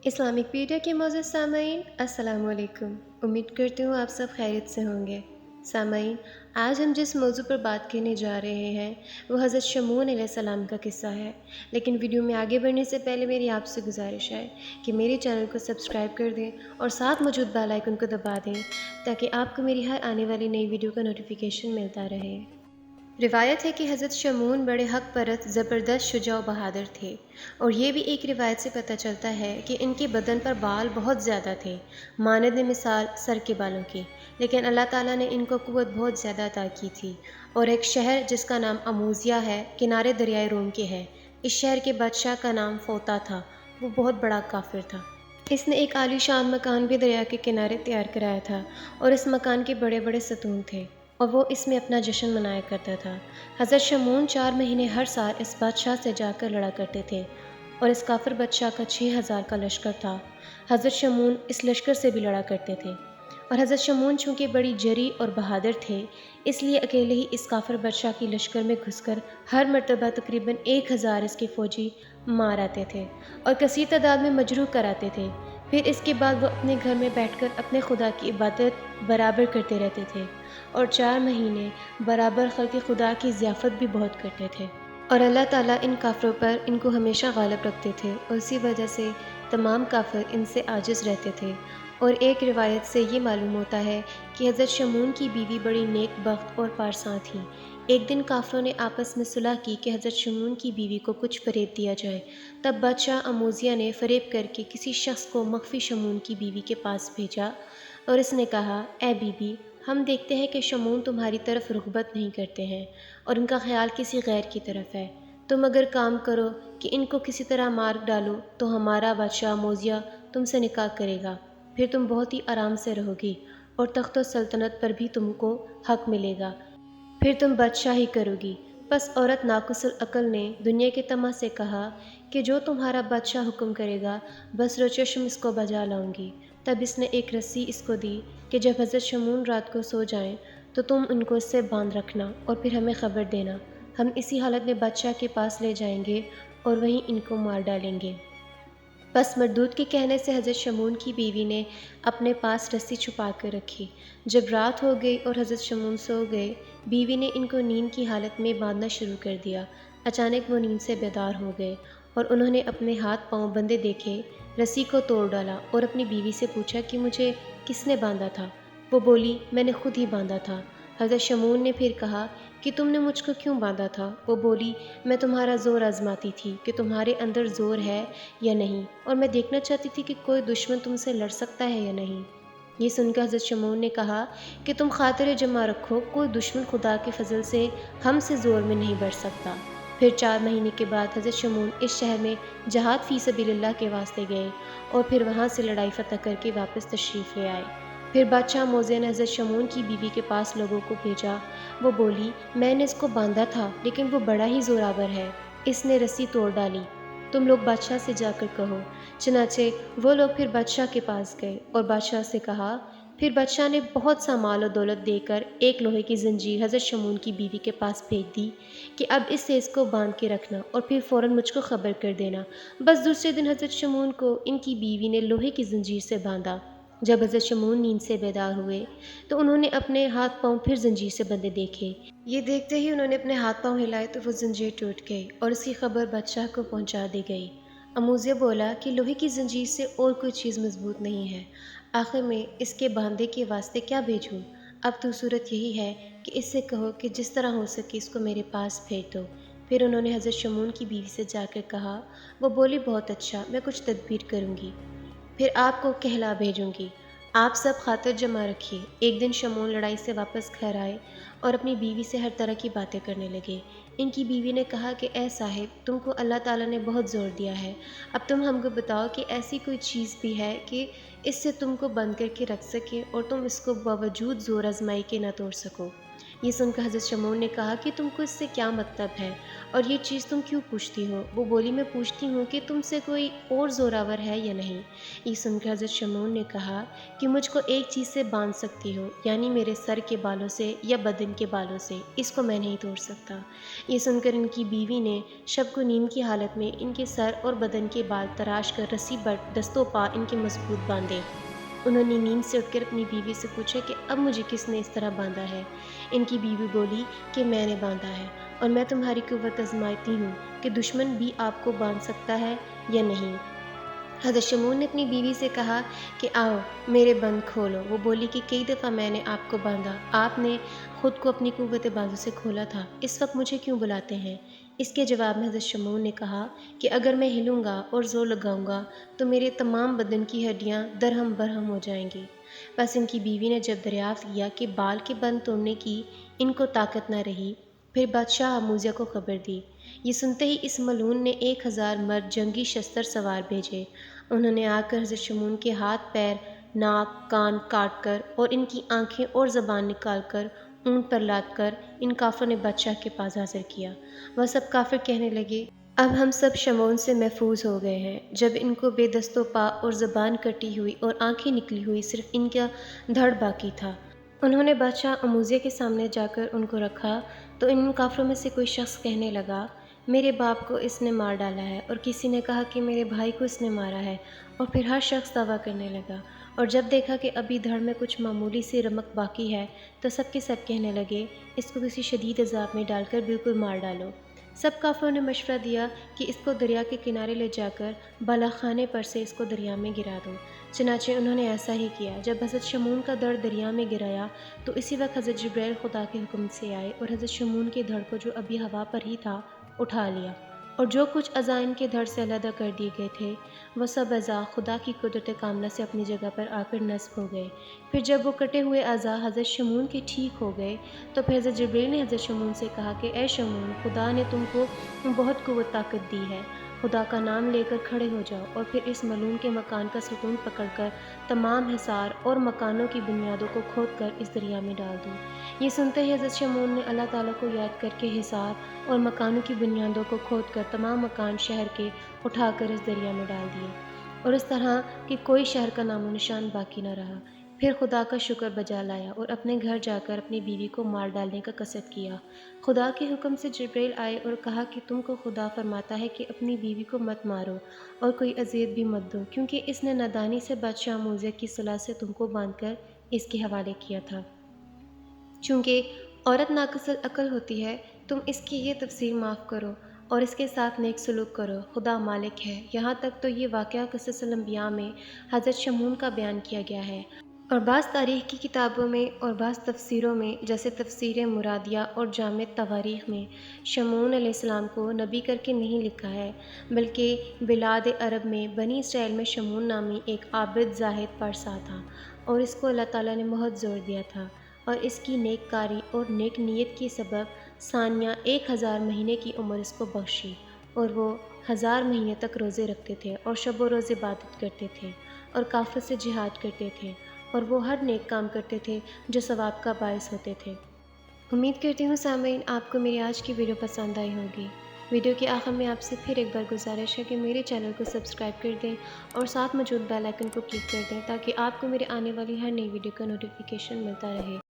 Islamic pedia کے معزز سامعین، السلام علیکم۔ امید کرتی ہوں آپ سب خیریت سے ہوں گے۔ سامعین، آج ہم جس موضوع پر بات کرنے جا رہے ہیں وہ حضرت شمعون علیہ السلام کا قصہ ہے، لیکن ویڈیو میں آگے بڑھنے سے پہلے میری آپ سے گزارش ہے کہ میرے چینل کو سبسکرائب کر دیں اور ساتھ موجود بیل آئیکن کو دبا دیں تاکہ آپ کو میری ہر آنے والی نئی ویڈیو کا نوٹیفیکیشن ملتا رہے۔ روایت ہے کہ حضرت شمعون بڑے حق پرست، زبردست، شجاع و بہادر تھے، اور یہ بھی ایک روایت سے پتہ چلتا ہے کہ ان کے بدن پر بال بہت زیادہ تھے، مانند مثال سر کے بالوں کی، لیکن اللہ تعالیٰ نے ان کو قوت بہت زیادہ عطا کی تھی۔ اور ایک شہر جس کا نام اموزیہ ہے، کنارے دریائے روم کے ہے، اس شہر کے بادشاہ کا نام فوتا تھا، وہ بہت بڑا کافر تھا۔ اس نے ایک عالی شان مکان بھی دریا کے کنارے تیار کرایا تھا، اور اس مکان کے بڑے بڑے ستون تھے، اور وہ اس میں اپنا جشن منایا کرتا تھا۔ حضرت شمعون 4 مہینے ہر سال اس بادشاہ سے جا کر لڑا کرتے تھے، اور اس کافر بادشاہ کا 6000 کا لشکر تھا۔ حضرت شمعون اس لشکر سے بھی لڑا کرتے تھے، اور حضرت شمعون چونکہ بڑی جری اور بہادر تھے، اس لیے اکیلے ہی اس کافر بادشاہ کی لشکر میں گھس کر ہر مرتبہ تقریباً 1000 اس کے فوجی مار آتے تھے اور کثیر تعداد میں مجروح کراتے تھے۔ پھر اس کے بعد وہ اپنے گھر میں بیٹھ کر اپنے خدا کی عبادت برابر کرتے رہتے تھے، اور 4 مہینے برابر خلق خدا کی ضیافت بھی بہت کرتے تھے، اور اللہ تعالیٰ ان کافروں پر ان کو ہمیشہ غالب رکھتے تھے، اور اسی وجہ سے تمام کافر ان سے عاجز رہتے تھے۔ اور ایک روایت سے یہ معلوم ہوتا ہے کہ حضرت شمعون کی بیوی بڑی نیک بخت اور پارساں تھی۔ ایک دن کافروں نے آپس میں صلح کی کہ حضرت شمعون کی بیوی کو کچھ فریب دیا جائے۔ تب بادشاہ اموزیہ نے فریب کر کے کسی شخص کو مخفی شمعون کی بیوی کے پاس بھیجا، اور اس نے کہا، اے بی بی، ہم دیکھتے ہیں کہ شمعون تمہاری طرف رغبت نہیں کرتے ہیں، اور ان کا خیال کسی غیر کی طرف ہے۔ تم اگر کام کرو کہ ان کو کسی طرح مار ڈالو تو ہمارا بادشاہ اموزیہ تم سے نکاح کرے گا، پھر تم بہت ہی آرام سے رہو گی، اور تخت و سلطنت پر بھی تم کو حق ملے گا، پھر تم بادشاہی کرو گی۔ پس عورت ناقص العقل نے دنیا کے طمع سے کہا کہ جو تمہارا بادشاہ حکم کرے گا بس چشم اس کو بجا لاؤں گی۔ تب اس نے ایک رسی اس کو دی کہ جب حضرت شمعون رات کو سو جائیں تو تم ان کو اس سے باندھ رکھنا اور پھر ہمیں خبر دینا، ہم اسی حالت میں بادشاہ کے پاس لے جائیں گے اور وہیں ان کو مار ڈالیں گے۔ بس مردود کے کہنے سے حضرت شمعون کی بیوی نے اپنے پاس رسی چھپا کر رکھی۔ جب رات ہو گئی اور حضرت شمعون سو گئے، بیوی نے ان کو نیند کی حالت میں باندھنا شروع کر دیا۔ اچانک وہ نیند سے بیدار ہو گئے، اور انہوں نے اپنے ہاتھ پاؤں بندھے دیکھے، رسی کو توڑ ڈالا اور اپنی بیوی سے پوچھا کہ مجھے کس نے باندھا تھا؟ وہ بولی، میں نے خود ہی باندھا تھا۔ حضرت شمعون نے پھر کہا کہ تم نے مجھ کو کیوں باندھا تھا؟ وہ بولی، میں تمہارا زور آزماتی تھی کہ تمہارے اندر زور ہے یا نہیں، اور میں دیکھنا چاہتی تھی کہ کوئی دشمن تم سے لڑ سکتا ہے یا نہیں۔ یہ سن کر حضرت شمعون نے کہا کہ تم خاطر جمع رکھو، کوئی دشمن خدا کے فضل سے ہم سے زور میں نہیں بڑھ سکتا۔ پھر 4 مہینے کے بعد حضرت شمعون اس شہر میں جہاد فی سبیل اللہ کے واسطے گئے، اور پھر وہاں سے لڑائی فتح کر کے واپس تشریف لے آئے۔ پھر بادشاہ موزے نے حضرت شمعون کی بیوی کے پاس لوگوں کو بھیجا۔ وہ بولی، میں نے اس کو باندھا تھا لیکن وہ بڑا ہی زورآور ہے، اس نے رسی توڑ ڈالی، تم لوگ بادشاہ سے جا کر کہو۔ چنانچہ وہ لوگ پھر بادشاہ کے پاس گئے اور بادشاہ سے کہا۔ پھر بادشاہ نے بہت سا مال و دولت دے کر ایک لوہے کی زنجیر حضرت شمعون کی بیوی کے پاس بھیج دی کہ اب اس سے اس کو باندھ کے رکھنا اور پھر فوراً مجھ کو خبر کر دینا۔ بس دوسرے دن حضرت شمعون کو ان کی بیوی نے لوہے کی زنجیر سے باندھا۔ جب حضرت شمعون نیند سے بیدار ہوئے تو انہوں نے اپنے ہاتھ پاؤں پھر زنجیر سے بندھے دیکھے۔ یہ دیکھتے ہی انہوں نے اپنے ہاتھ پاؤں ہلائے تو وہ زنجیر ٹوٹ گئی، اور اس کی خبر بادشاہ کو پہنچا دی گئی۔ اموزیہ بولا کہ لوہے کی زنجیر سے اور کوئی چیز مضبوط نہیں ہے، آخر میں اس کے باندھے کے واسطے کیا بھیجوں؟ اب تو صورت یہی ہے کہ اس سے کہو کہ جس طرح ہو سکے اس کو میرے پاس بھیج دو۔ پھر انہوں نے حضرت شمعون کی بیوی سے جا کر کہا۔ وہ بولی، بہت اچھا، میں کچھ تدبیر کروں گی، پھر آپ کو کہلا بھیجوں گی، آپ سب خاطر جمع رکھیے۔ ایک دن شمعون لڑائی سے واپس گھر آئے اور اپنی بیوی سے ہر طرح کی باتیں کرنے لگے۔ ان کی بیوی نے کہا کہ اے صاحب، تم کو اللہ تعالیٰ نے بہت زور دیا ہے، اب تم ہم کو بتاؤ کہ ایسی کوئی چیز بھی ہے کہ اس سے تم کو بند کر کے رکھ سکے اور تم اس کو باوجود زور آزمائی کے نہ توڑ سکو۔ یہ سن کر حضرت شمعون نے کہا کہ تم کو اس سے کیا مطلب ہے اور یہ چیز تم کیوں پوچھتی ہو؟ وہ بولی میں پوچھتی ہوں کہ تم سے کوئی اور زوراور ہے یا نہیں۔ یہ سن کر حضرت شمعون نے کہا کہ مجھ کو ایک چیز سے باندھ سکتی ہو، یعنی میرے سر کے بالوں سے یا بدن کے بالوں سے، اس کو میں نہیں توڑ سکتا۔ یہ سن کر ان کی بیوی نے شب کو نیند کی حالت میں ان کے سر اور بدن کے بال تراش کر رسی پر دستوں پا ان کے مضبوط باندھے۔ انہوں نے نیند سے اٹھ کر اپنی بیوی سے پوچھا کہ اب مجھے کس نے اس طرح باندھا ہے؟ ان کی بیوی بولی کہ میں نے باندھا ہے، اور میں تمہاری قوت آزماتی ہوں کہ دشمن بھی آپ کو باندھ سکتا ہے یا نہیں۔ حضرت شمعون نے اپنی بیوی سے کہا کہ آؤ میرے بند کھولو۔ وہ بولی کہ کئی دفعہ میں نے آپ کو باندھا، آپ نے خود کو اپنی قوت بازو سے کھولا تھا، اس وقت مجھے کیوں بلاتے ہیں؟ اس کے جواب میں حضرت شمعون نے کہا کہ اگر میں ہلوں گا اور زور لگاؤں گا تو میرے تمام بدن کی ہڈیاں درہم برہم ہو جائیں گی۔ بس ان کی بیوی نے جب دریافت کیا کہ بال کے بند توڑنے کی ان کو طاقت نہ رہی، پھر بادشاہ آموزیہ کو خبر دی۔ یہ سنتے ہی اس ملعون نے 1000 مرد جنگی شستر سوار بھیجے۔ انہوں نے آ کر حضرت شمعون کے ہاتھ پیر ناک کان کاٹ کر اور ان کی آنکھیں اور زبان نکال کر اونٹ پر لاد کر ان کافروں نے بادشاہ کے پاس حاضر کیا۔ وہ سب کافر کہنے لگے اب ہم سب شمعون سے محفوظ ہو گئے ہیں۔ جب ان کو بے دست و پا اور زبان کٹی ہوئی اور آنکھیں نکلی ہوئی صرف ان کا دھڑ باقی تھا۔ انہوں نے بادشاہ آموزیہ کے سامنے جا کر ان کو رکھا تو ان کافروں میں سے کوئی شخص کہنے لگا میرے باپ کو اس نے مار ڈالا ہے، اور کسی نے کہا کہ میرے بھائی کو اس نے مارا ہے، اور پھر ہر شخص دعویٰ کرنے لگا۔ اور جب دیکھا کہ ابھی دھڑ میں کچھ معمولی سی رمق باقی ہے تو سب کے سب کہنے لگے اس کو کسی شدید عذاب میں ڈال کر بالکل مار ڈالو۔ سب کافروں نے مشورہ دیا کہ اس کو دریا کے کنارے لے جا کر بالا خانے پر سے اس کو دریا میں گرا دو۔ چنانچہ انہوں نے ایسا ہی کیا۔ جب حضرت شمعون کا دھڑ دریا میں گرایا تو اسی وقت حضرت جبرائیل خدا کے حکم سے آئے اور حضرت شمعون کے دھڑ کو جو ابھی ہوا پر ہی تھا اٹھا لیا، اور جو کچھ اعضاء ان کے دھڑ سے علیحدہ کر دیے گئے تھے وہ سب اعضاء خدا کی قدرت کاملہ سے اپنی جگہ پر آ کر نصب ہو گئے۔ پھر جب وہ کٹے ہوئے اعضاء حضرت شمعون کے ٹھیک ہو گئے تو پھر حضرت جبرائیل نے حضرت شمعون سے کہا کہ اے شمعون، خدا نے تم کو بہت قوت طاقت دی ہے، خدا کا نام لے کر کھڑے ہو جاؤ اور پھر اس ملعون کے مکان کا ستون پکڑ کر تمام حصار اور مکانوں کی بنیادوں کو کھود کر اس دریا میں ڈال دو۔ یہ سنتے ہی حضرت شمعون نے اللہ تعالیٰ کو یاد کر کے حصار اور مکانوں کی بنیادوں کو کھود کر تمام مکان شہر کے اٹھا کر اس دریا میں ڈال دیے، اور اس طرح کہ کوئی شہر کا نام و نشان باقی نہ رہا۔ پھر خدا کا شکر بجا لایا اور اپنے گھر جا کر اپنی بیوی کو مار ڈالنے کا قصد کیا۔ خدا کے حکم سے جبرائیل آئے اور کہا کہ تم کو خدا فرماتا ہے کہ اپنی بیوی کو مت مارو اور کوئی اذیت بھی مت دو، کیونکہ اس نے نادانی سے بادشاہ آموزیہ کی صلاح سے تم کو باندھ کر اس کے حوالے کیا تھا۔ چونکہ عورت ناقص عقل ہوتی ہے، تم اس کی یہ تفسیر معاف کرو اور اس کے ساتھ نیک سلوک کرو، خدا مالک ہے۔ یہاں تک تو یہ واقعہ قصص الانبیاء میں حضرت شمعون کا بیان کیا گیا ہے، اور بعض تاریخ کی کتابوں میں اور بعض تفسیروں میں جیسے تفسیر مرادیہ اور جامع تواریخ میں شمعون علیہ السلام کو نبی کر کے نہیں لکھا ہے، بلکہ بلاد عرب میں بنی اسرائیل میں شمعون نامی ایک عابد زاہد پارسا تھا، اور اس کو اللہ تعالیٰ نے بہت زور دیا تھا، اور اس کی نیک کاری اور نیک نیت کے سبب ثانیہ 1000 مہینے کی عمر اس کو بخشی، اور وہ 1000 مہینے تک روزے رکھتے تھے اور شب و روز عبادت کرتے تھے اور کافر سے جہاد کرتے تھے، اور وہ ہر نیک کام کرتے تھے جو ثواب کا باعث ہوتے تھے۔ امید کرتی ہوں سامعین آپ کو میری آج کی ویڈیو پسند آئی ہوگی۔ ویڈیو کے آخر میں آپ سے پھر ایک بار گزارش ہے کہ میرے چینل کو سبسکرائب کر دیں اور ساتھ موجود بیل آئیکن کو کلک کر دیں تاکہ آپ کو میرے آنے والی ہر نئی ویڈیو کا نوٹیفیکیشن ملتا رہے۔